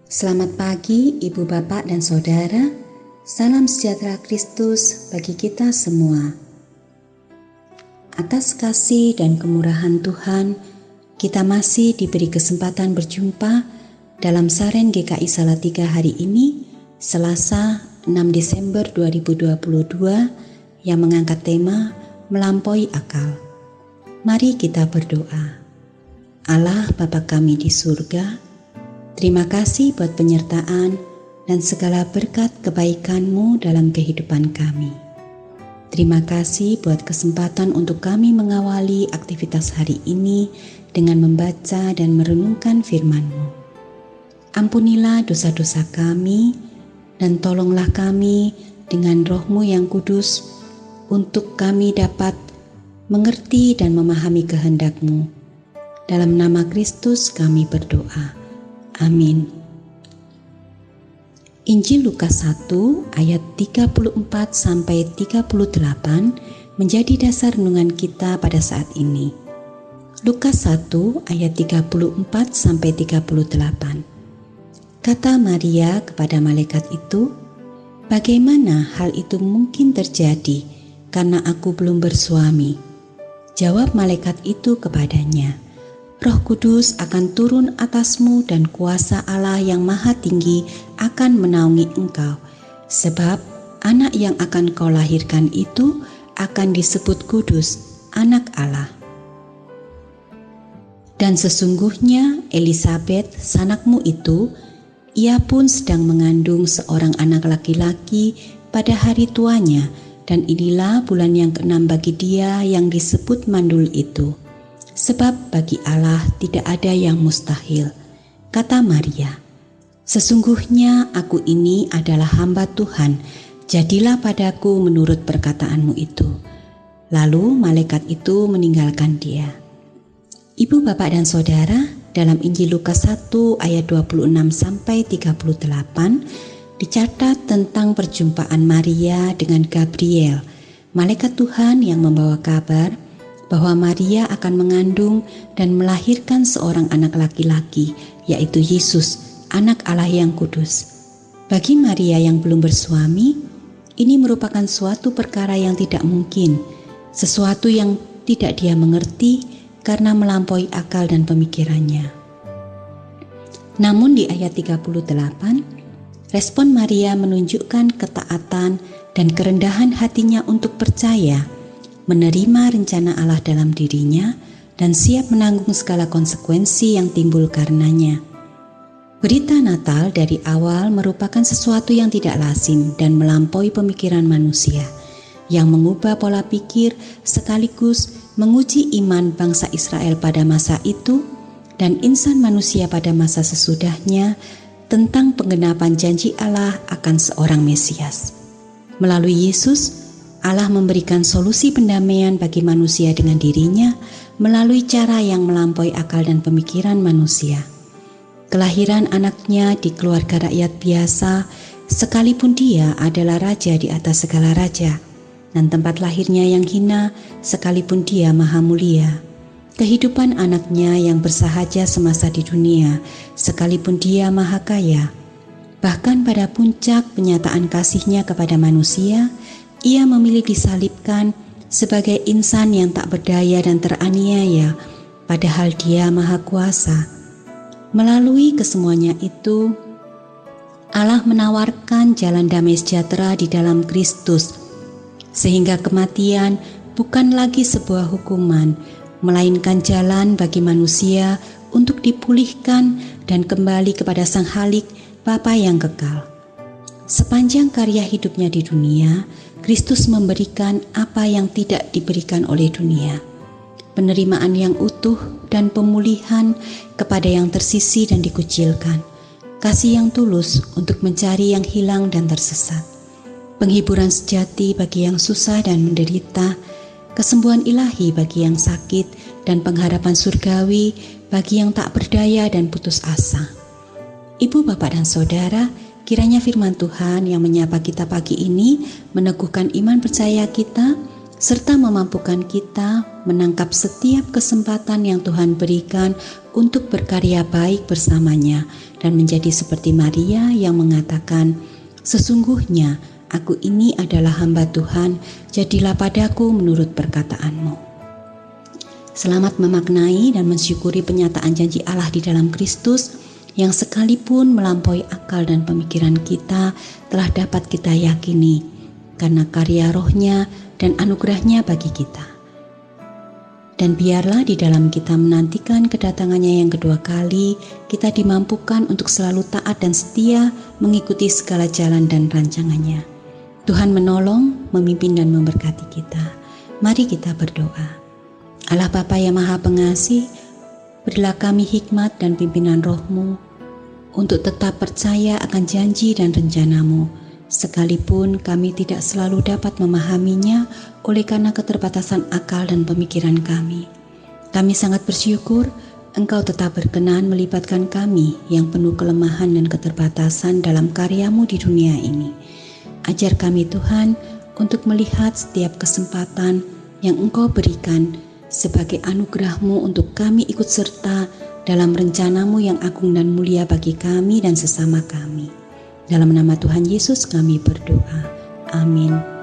Selamat pagi Ibu Bapak dan Saudara. Salam sejahtera Kristus bagi kita semua. Atas kasih dan kemurahan Tuhan, kita masih diberi kesempatan berjumpa dalam Saren GKI Salatiga hari ini, Selasa 6 Desember 2022, yang mengangkat tema Melampaui Akal. Mari kita berdoa. Allah Bapa kami di surga, terima kasih buat penyertaan dan segala berkat kebaikan-Mu dalam kehidupan kami. Terima kasih buat kesempatan untuk kami mengawali aktivitas hari ini dengan membaca dan merenungkan firman-Mu. Ampunilah dosa-dosa kami dan tolonglah kami dengan Roh-Mu yang kudus untuk kami dapat mengerti dan memahami kehendak-Mu. Dalam nama Kristus kami berdoa. Amin. Injil Lukas 1 ayat 34 sampai 38 menjadi dasar renungan kita pada saat ini. Lukas 1 ayat 34 sampai 38. Kata Maria kepada malaikat itu, "Bagaimana hal itu mungkin terjadi karena aku belum bersuami?" Jawab malaikat itu kepadanya, "Roh Kudus akan turun atasmu dan kuasa Allah yang Maha Tinggi akan menaungi engkau, sebab anak yang akan kau lahirkan itu akan disebut kudus, anak Allah. Dan sesungguhnya Elisabet, sanakmu itu, ia pun sedang mengandung seorang anak laki-laki pada hari tuanya, dan inilah bulan yang ke-6 bagi dia yang disebut mandul itu. Sebab bagi Allah tidak ada yang mustahil." Kata Maria, "Sesungguhnya aku ini adalah hamba Tuhan, jadilah padaku menurut perkataanmu itu." Lalu malaikat itu meninggalkan dia. Ibu, Bapak, dan Saudara, dalam Injil Lukas 1 ayat 26 sampai 38 dicatat tentang perjumpaan Maria dengan Gabriel, malaikat Tuhan yang membawa kabar bahwa Maria akan mengandung dan melahirkan seorang anak laki-laki, yaitu Yesus, anak Allah yang kudus. Bagi Maria yang belum bersuami, ini merupakan suatu perkara yang tidak mungkin, sesuatu yang tidak dia mengerti karena melampaui akal dan pemikirannya. Namun di ayat 38, respon Maria menunjukkan ketaatan dan kerendahan hatinya untuk percaya, menerima rencana Allah dalam dirinya, dan siap menanggung segala konsekuensi yang timbul karenanya. Berita Natal dari awal merupakan sesuatu yang tidak lazim dan melampaui pemikiran manusia, yang mengubah pola pikir sekaligus menguji iman bangsa Israel pada masa itu dan insan manusia pada masa sesudahnya tentang penggenapan janji Allah akan seorang Mesias. Melalui Yesus, Allah memberikan solusi pendamaian bagi manusia dengan dirinya melalui cara yang melampaui akal dan pemikiran manusia. Kelahiran anaknya di keluarga rakyat biasa, sekalipun dia adalah raja di atas segala raja, dan tempat lahirnya yang hina, sekalipun dia maha mulia. Kehidupan anaknya yang bersahaja semasa di dunia, sekalipun dia maha kaya. Bahkan pada puncak penyataan kasihnya kepada manusia, ia memilih disalibkan sebagai insan yang tak berdaya dan teraniaya, padahal dia maha kuasa. Melalui kesemuanya itu, Allah menawarkan jalan damai sejahtera di dalam Kristus, sehingga kematian bukan lagi sebuah hukuman, melainkan jalan bagi manusia untuk dipulihkan dan kembali kepada Sang Khalik, Bapa yang kekal. Sepanjang karya hidupnya di dunia, Kristus memberikan apa yang tidak diberikan oleh dunia, penerimaan yang utuh dan pemulihan kepada yang tersisih dan dikucilkan, kasih yang tulus untuk mencari yang hilang dan tersesat, penghiburan sejati bagi yang susah dan menderita, kesembuhan ilahi bagi yang sakit, dan pengharapan surgawi bagi yang tak berdaya dan putus asa. Ibu, Bapak, dan Saudara, kiranya firman Tuhan yang menyapa kita pagi ini meneguhkan iman percaya kita serta memampukan kita menangkap setiap kesempatan yang Tuhan berikan untuk berkarya baik bersamanya dan menjadi seperti Maria yang mengatakan, "Sesungguhnya aku ini adalah hamba Tuhan, jadilah padaku menurut perkataanmu." Selamat memaknai dan mensyukuri penyataan janji Allah di dalam Kristus yang sekalipun melampaui akal dan pemikiran kita telah dapat kita yakini karena karya Roh-Nya dan anugerah-Nya bagi kita. Dan biarlah di dalam kita menantikan kedatangannya yang kedua kali, kita dimampukan untuk selalu taat dan setia mengikuti segala jalan dan rancangannya. Tuhan menolong, memimpin dan memberkati kita. Mari kita berdoa. Allah Bapa yang Maha Pengasih, berilah kami hikmat dan pimpinan Roh-Mu untuk tetap percaya akan janji dan rencana-Mu, sekalipun kami tidak selalu dapat memahaminya oleh karena keterbatasan akal dan pemikiran kami. Kami sangat bersyukur Engkau tetap berkenan melibatkan kami yang penuh kelemahan dan keterbatasan dalam karya-Mu di dunia ini. Ajar kami Tuhan untuk melihat setiap kesempatan yang Engkau berikan sebagai anugerah-Mu untuk kami ikut serta dalam rencana-Mu yang agung dan mulia bagi kami dan sesama kami. Dalam nama Tuhan Yesus kami berdoa. Amin.